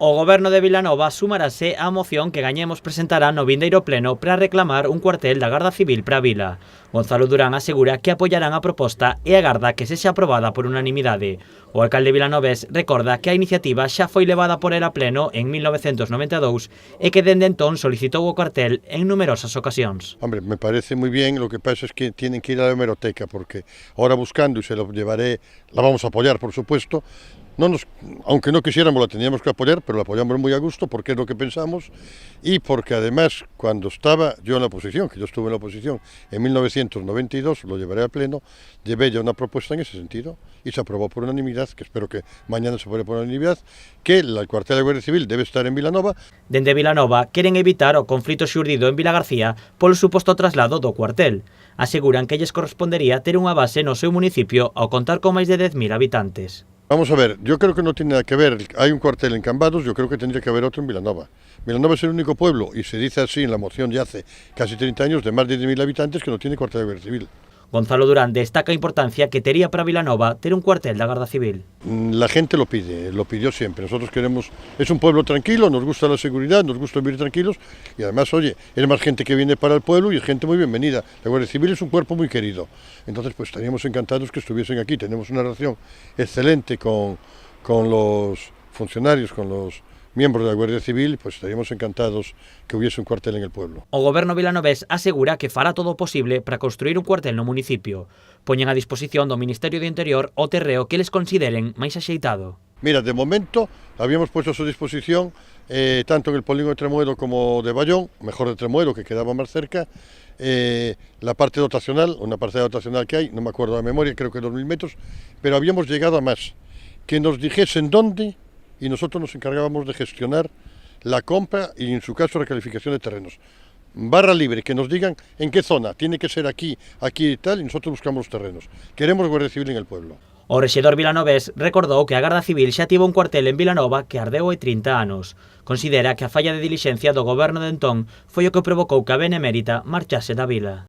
O Goberno de Vilanova sumarase á moción que Gañemos presentará no vindeiro pleno para reclamar un cuartel da Garda Civil para a vila. Gonzalo Durán asegura que apoiarán a proposta e agarda que sexa aprobada por unanimidade. O alcalde vilanovés recorda que a iniciativa xa foi levada por el a pleno en 1992 e que dende entón solicitou o cuartel en numerosas ocasións. Hombre, me parece muy bien, lo que pasa es que tienen que ir a la hemeroteca, porque ahora buscando, y se lo llevaré, la vamos a apoyar por supuesto, aunque no quisiéramos la teníamos que apoyar, pero la apoyamos muy a gusto porque es lo que pensamos y porque además cuando estaba yo en la oposición, que yo estuve en la oposición en 1992, lo llevaré a pleno, llevé ya una propuesta en ese sentido y se aprobó por unanimidad, que espero que mañana se apruebe por unanimidad, que el cuartel de Guardia Civil debe estar en Vilanova. Dende Vilanova queren evitar o conflito xurdido en Vilagarcía polo suposto traslado do cuartel. Aseguran que lles correspondería ter unha base no seu municipio ao contar con máis de 10.000 habitantes. Vamos a ver, yo creo que no tiene nada que ver, hay un cuartel en Cambados, yo creo que tendría que haber otro en Vilanova. Vilanova es el único pueblo, y se dice así en la moción ya hace casi 30 años, de más de 10.000 habitantes que no tiene cuartel de Guardia Civil. Gonzalo Durán destaca a importancia que tería para Vilanova ter un cuartel da Garda Civil. La gente lo pide, lo pidió siempre. Nosotros queremos, es un pueblo tranquilo, nos gusta la seguridad, nos gusta vivir tranquilos y además, oye, es más gente que viene para el pueblo y es gente muy bienvenida. La Guardia Civil es un cuerpo muy querido. Entonces, pues estaríamos encantados que estuviesen aquí. Tenemos una relación excelente con los funcionarios, con los miembros de la Guardia Civil, pues estaríamos encantados que hubiese un cuartel en el pueblo. O Goberno vilanovés asegura que fará todo o posible para construir un cuartel no municipio. Poñen a disposición do Ministerio do Interior o terreo que les consideren máis axeitado. Mira, de momento habíamos puesto a su disposición tanto en el polígono de Tremuedo como de Bayón, mejor de Tremuedo que quedaba más cerca, la parte dotacional, una parcela dotacional que hay, no me acuerdo de memoria, creo que 2.000 metros, pero habíamos llegado a más, que nos dijesen dónde y nosotros nos encargábamos de gestionar la compra y en su caso la calificación de terrenos. Barra libre, que nos digan en qué zona, tiene que ser aquí, aquí y tal, y nosotros buscamos los terrenos. Queremos Guardia Civil en el pueblo. O rexedor vilanovés recordou que a Garda Civil xa tivo un cuartel en Vilanova que ardeu hai 30 anos. Considera que a falla de dilixencia do goberno de entón foi o que provocou que a Benemérita marchase da vila.